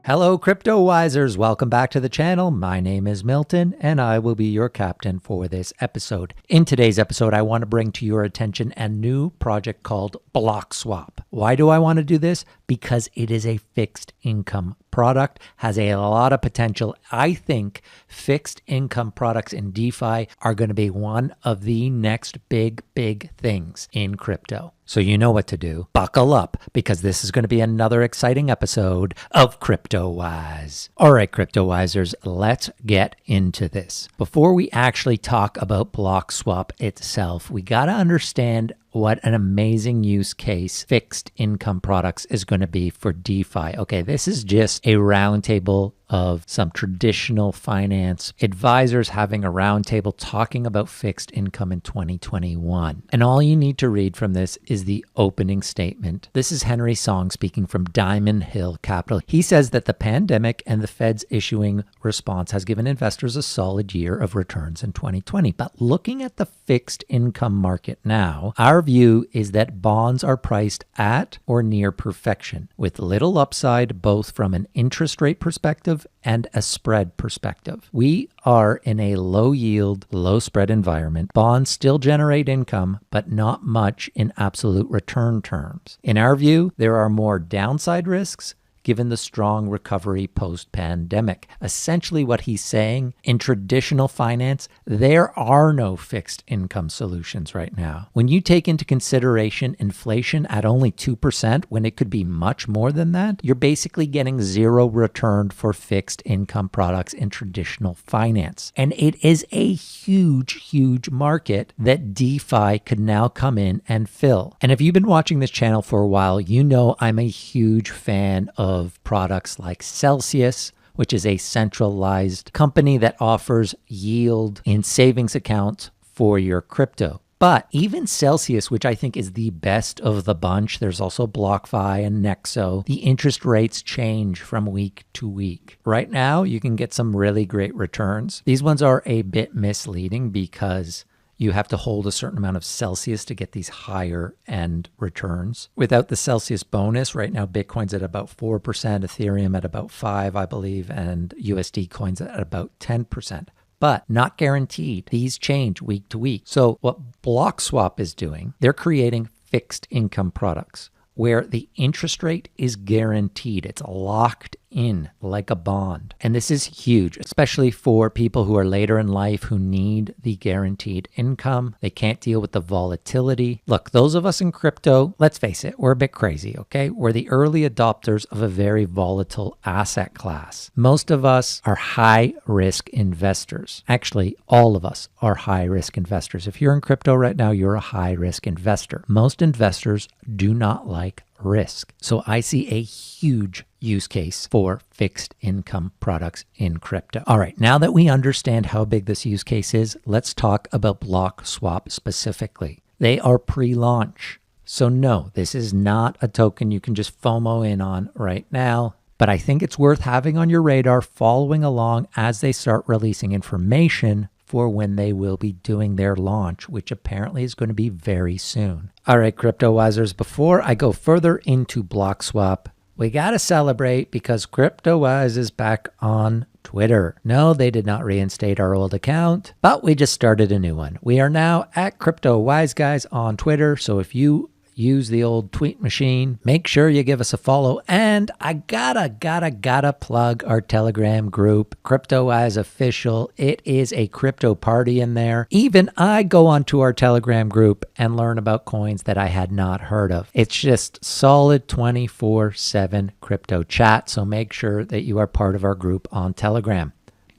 Hello, Cryptowisers. Welcome back to the channel. My name is Milton, and I will be your captain for this episode. In today's episode, I want to bring to your attention a new project called BlockSwap. Why do I want to do this? Because it is a fixed income product, has a lot of potential. I think fixed income products in DeFi are going to be one of the next big things in crypto. So you know what to do. Buckle up, because this is going to be another exciting episode of Cryptowise. All right, Cryptowisers, let's get into this. Before we actually talk about BlockSwap itself, we got to understand what an amazing use case fixed income products is going to be for DeFi. Okay, this is just a roundtable of some traditional finance advisors having a roundtable talking about fixed income in 2021. And all you need to read from this is the opening statement. This is Henry Song speaking from Diamond Hill Capital. He says that the pandemic and the Fed's issuing response has given investors a solid year of returns in 2020. But looking at the fixed income market now, our view is that bonds are priced at or near perfection, with little upside both from an interest rate perspective and a spread perspective. We are in a low yield, low spread environment. Bonds still generate income, but not much in absolute return terms. In our view, there are more downside risks given the strong recovery post-pandemic. Essentially what he's saying, in traditional finance, there are no fixed income solutions right now. When you take into consideration inflation at only 2%, when it could be much more than that, you're basically getting zero return for fixed income products in traditional finance. And it is a huge market that DeFi could now come in and fill. And if you've been watching this channel for a while, you know I'm a huge fan of products like Celsius, which is a centralized company that offers yield in savings accounts for your crypto. But even Celsius, which I think is the best of the bunch, there's also BlockFi and Nexo, the interest rates change from week to week. Right now, you can get some really great returns. These ones are a bit misleading because you have to hold a certain amount of Celsius to get these higher end returns. Without the Celsius bonus, right now Bitcoin's at about 4%, Ethereum at about 5%, I believe, and USD coins at about 10%. But not guaranteed. These change week to week. So what BlockSwap is doing, they're creating fixed income products where the interest rate is guaranteed. It's locked in like a bond. And this is huge, especially for people who are later in life who need the guaranteed income. They can't deal with the volatility. Look, those of us in crypto, let's face it, we're a bit crazy, okay? We're the early adopters of a very volatile asset class. Most of us are high risk investors. Actually, all of us are high risk investors. If you're in crypto right now, you're a high risk investor. Most investors do not like risk. So I see a huge use case for fixed income products in crypto. All right, now that we understand how big this use case is, let's talk about BlockSwap specifically. They are pre-launch. So no, this is not a token you can just FOMO in on right now. But I think it's worth having on your radar, following along as they start releasing information for when they will be doing their launch, which apparently is going to be very soon. All right, Cryptowisers, before I go further into BlockSwap, we got to celebrate because Cryptowise is back on Twitter. No, they did not reinstate our old account, but we just started a new one. We are now at Cryptowise Guys on Twitter, so if you use the old tweet machine, make sure you give us a follow. And I gotta plug our Telegram group, Cryptowise Official. It is a crypto party in there. Even I go onto our Telegram group and learn about coins that I had not heard of. It's just solid 24/7 crypto chat. So make sure that you are part of our group on Telegram.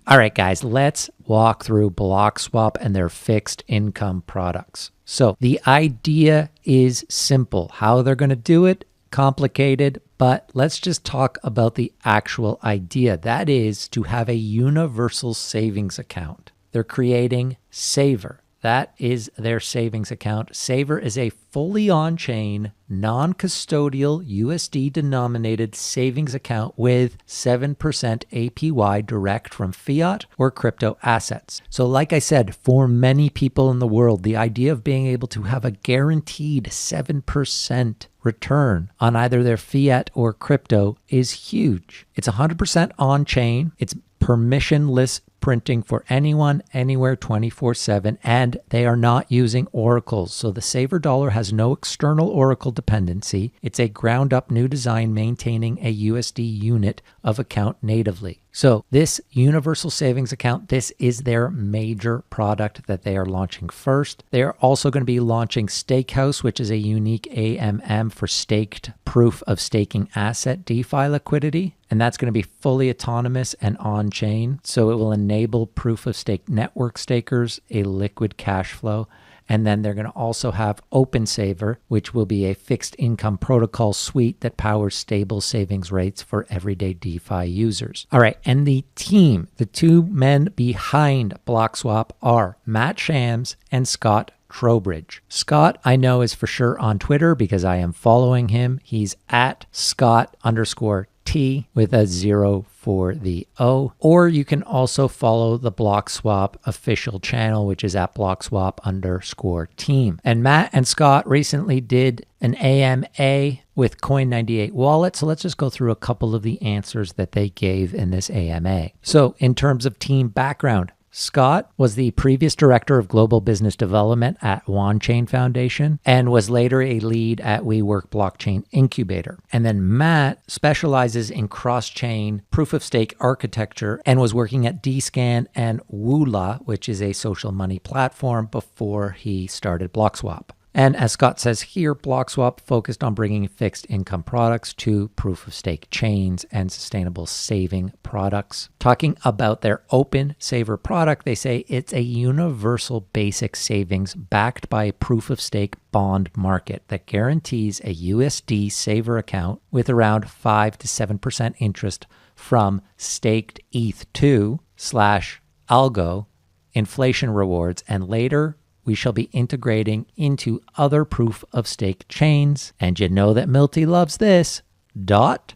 All right, guys, let's walk through BlockSwap and their fixed income products. So the idea is simple. How they're going to do it, complicated, but let's just talk about the actual idea. That is to have a universal savings account. They're creating Saver. that is their savings account. Savor is a fully on-chain, non-custodial USD-denominated savings account with 7% APY direct from fiat or crypto assets. So like I said, for many people in the world, the idea of being able to have a guaranteed 7% return on either their fiat or crypto is huge. It's 100% on-chain. It's permissionless printing for anyone, anywhere, 24/7, and they are not using oracles. So the Savor dollar has no external oracle dependency. It's a ground-up new design maintaining a USD unit of account natively. So this universal savings account, this is their major product that they are launching first. They are also going to be launching Stakehouse, which is a unique AMM for staked proof of staking asset DeFi liquidity. And that's going to be fully autonomous and on-chain. So it will enable proof of stake network stakers a liquid cash flow. And then they're going to also have OpenSaver, which will be a fixed income protocol suite that powers stable savings rates for everyday DeFi users. All right, and the team, the two men behind BlockSwap are Matt Shams and Scott Trowbridge. Scott, I know, is for sure on Twitter because I am following him. He's at Scott_T with a 0 for the O. Or you can also follow the BlockSwap official channel, which is at BlockSwap_team. And Matt and Scott recently did an AMA with Coin98 Wallet. So let's just go through a couple of the answers that they gave in this AMA. So in terms of team background, Scott was the previous director of global business development at OneChain Foundation and was later a lead at WeWork Blockchain Incubator. And then Matt specializes in cross-chain proof-of-stake architecture and was working at Dscan and Woola, which is a social money platform, before he started BlockSwap. And as Scott says here, BlockSwap focused on bringing fixed income products to proof-of-stake chains and sustainable saving products. Talking about their OpenSaver product, they say it's a universal basic savings backed by a proof-of-stake bond market that guarantees a USD saver account with around 5 to 7% interest from staked ETH2/algo inflation rewards, and later we shall be integrating into other proof-of-stake chains. And you know that Milty loves this, DOT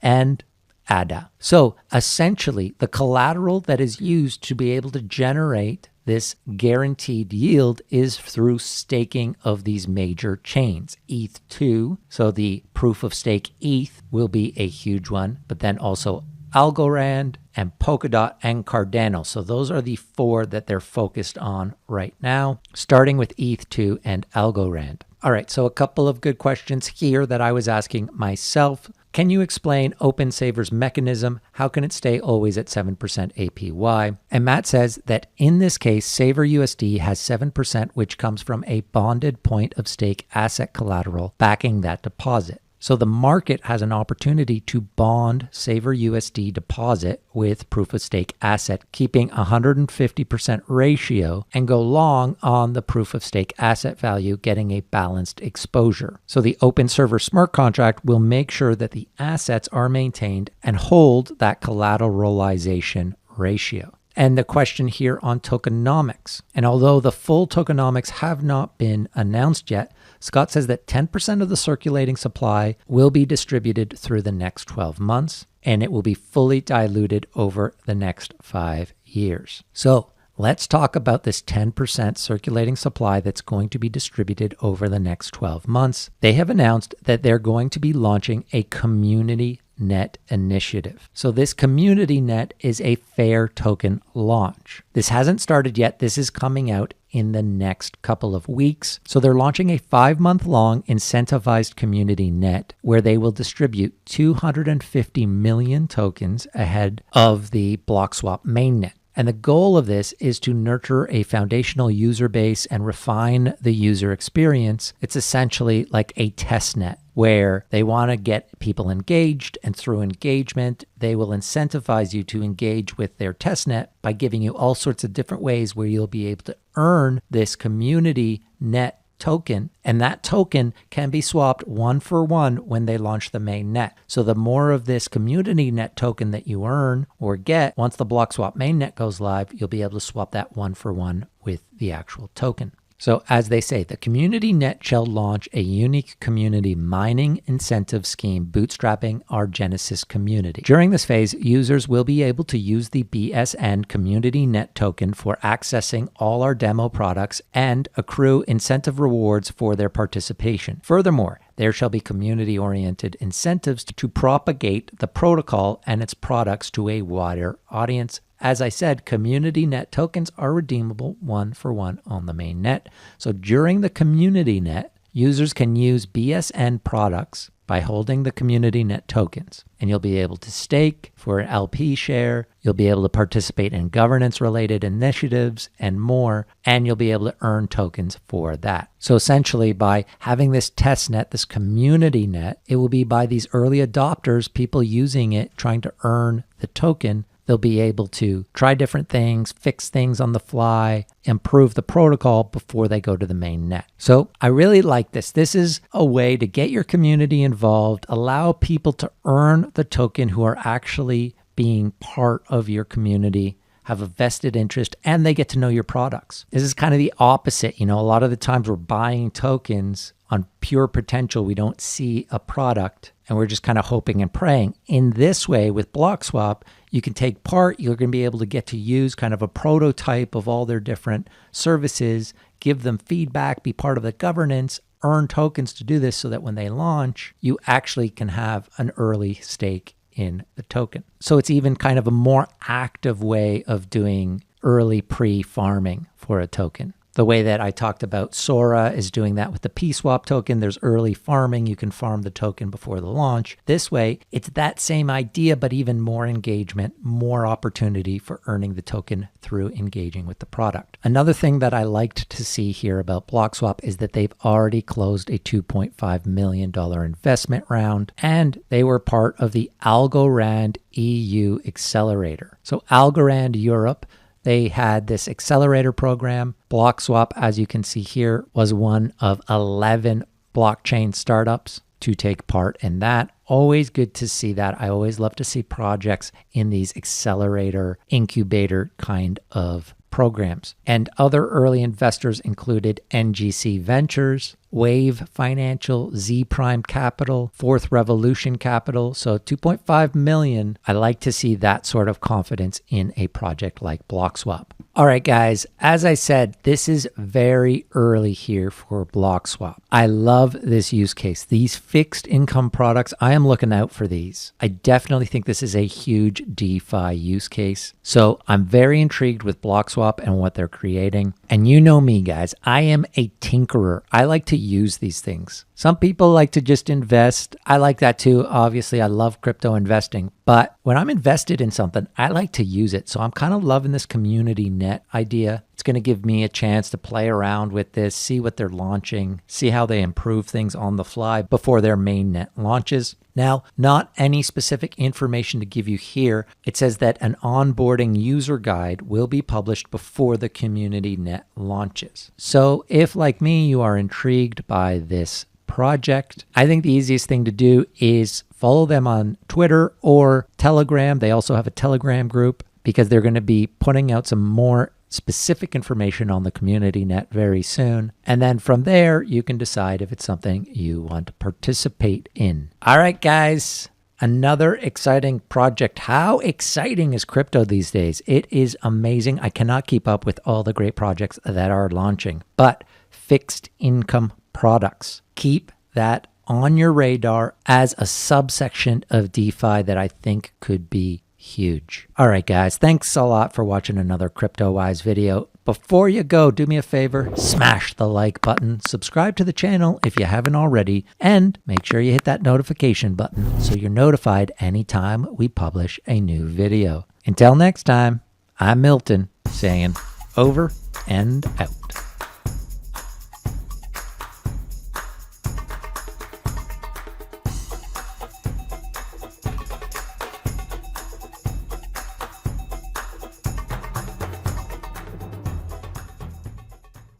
and ADA. So essentially, the collateral that is used to be able to generate this guaranteed yield is through staking of these major chains. ETH2, so the proof-of-stake ETH will be a huge one, but then also Algorand and Polkadot and Cardano. So those are the four that they're focused on right now, starting with ETH2 and Algorand. All right, so a couple of good questions here that I was asking myself. Can you explain OpenSaver's mechanism? How can it stay always at 7% APY? And Matt says that in this case, Saver USD has 7%, which comes from a bonded point of stake asset collateral backing that deposit. So the market has an opportunity to bond Saver USD deposit with proof-of-stake asset, keeping 150% ratio, and go long on the proof-of-stake asset value, getting a balanced exposure. So the OpenSaver smart contract will make sure that the assets are maintained and hold that collateralization ratio. And the question here on tokenomics. And although the full tokenomics have not been announced yet, Scott says that 10% of the circulating supply will be distributed through the next 12 months, and it will be fully diluted over the next 5 years. So let's talk about this 10% circulating supply that's going to be distributed over the next 12 months. They have announced that they're going to be launching a community net initiative. So this community net is a fair token launch. This hasn't started yet. This is coming out in the next couple of weeks. So they're launching a 5-month-long incentivized community net where they will distribute 250 million tokens ahead of the BlockSwap mainnet. And the goal of this is to nurture a foundational user base and refine the user experience. It's essentially like a test net where they want to get people engaged, and through engagement, they will incentivize you to engage with their testnet by giving you all sorts of different ways where you'll be able to earn this community net token, and that token can be swapped 1-for-1 when they launch the main net. So the more of this community net token that you earn or get, once the BlockSwap mainnet goes live, you'll be able to swap that 1-for-1 with the actual token. So as they say, the community net shall launch a unique community mining incentive scheme bootstrapping our Genesis community. During this phase, users will be able to use the BSN community net token for accessing all our demo products and accrue incentive rewards for their participation. Furthermore, there shall be community-oriented incentives to propagate the protocol and its products to a wider audience. As I said, community net tokens are redeemable 1-for-1 on the main net. So during the community net, users can use BSN products by holding the community net tokens. And you'll be able to stake for an LP share. You'll be able to participate in governance-related initiatives and more. And you'll be able to earn tokens for that. So essentially, by having this test net, this community net, it will be by these early adopters, people using it, trying to earn the token. They'll be able to try different things, fix things on the fly, improve the protocol before they go to the main net. So I really like this. This is a way to get your community involved, allow people to earn the token who are actually being part of your community, have a vested interest, and they get to know your products. This is kind of the opposite. A lot of the times we're buying tokens on pure potential. We don't see a product and we're just kind of hoping and praying. In this way, with BlockSwap, you can take part. You're going to be able to get to use kind of a prototype of all their different services, give them feedback, be part of the governance, earn tokens to do this so that when they launch, you actually can have an early stake in the token. So it's even kind of a more active way of doing early pre-farming for a token. The way that I talked about Sora is doing that with the PSwap token. There's early farming. You can farm the token before the launch. This way, it's that same idea, but even more engagement, more opportunity for earning the token through engaging with the product. Another thing that I liked to see here about BlockSwap is that they've already closed a $2.5 million investment round, and they were part of the Algorand EU accelerator. So Algorand Europe, they had this accelerator program. BlockSwap, as you can see here, was one of 11 blockchain startups to take part in that. Always good to see that. I always love to see projects in these accelerator, incubator kind of programs. And other early investors included NGC Ventures, Wave Financial, Z Prime Capital, Fourth Revolution Capital. So 2.5 million. I like to see that sort of confidence in a project like BlockSwap. All right, guys, as I said, this is very early here for BlockSwap. I love this use case. These fixed income products, I am looking out for these. I definitely think this is a huge DeFi use case. So I'm very intrigued with BlockSwap and what they're creating. And you know me, guys, I am a tinkerer. I like to use these things. Some people like to just invest. I like that too. Obviously, I love crypto investing. But when I'm invested in something, I like to use it. So I'm kind of loving this community net idea. It's going to give me a chance to play around with this, see what they're launching, see how they improve things on the fly before their main net launches. Now, not any specific information to give you here. It says that an onboarding user guide will be published before the community net launches. So if, like me, you are intrigued by this project, I think the easiest thing to do is follow them on Twitter or Telegram. They also have a Telegram group because they're going to be putting out some more specific information on the community net very soon. And then from there, you can decide if it's something you want to participate in. All right, guys, another exciting project. How exciting is crypto these days? It is amazing. I cannot keep up with all the great projects that are launching, but fixed income products. Keep that on your radar as a subsection of DeFi that I think could be huge. All right, guys, thanks a lot for watching another Cryptowise video. Before you go, do me a favor, smash the like button, subscribe to the channel if you haven't already, and make sure you hit that notification button so you're notified anytime we publish a new video. Until next time, I'm Milton saying over and out.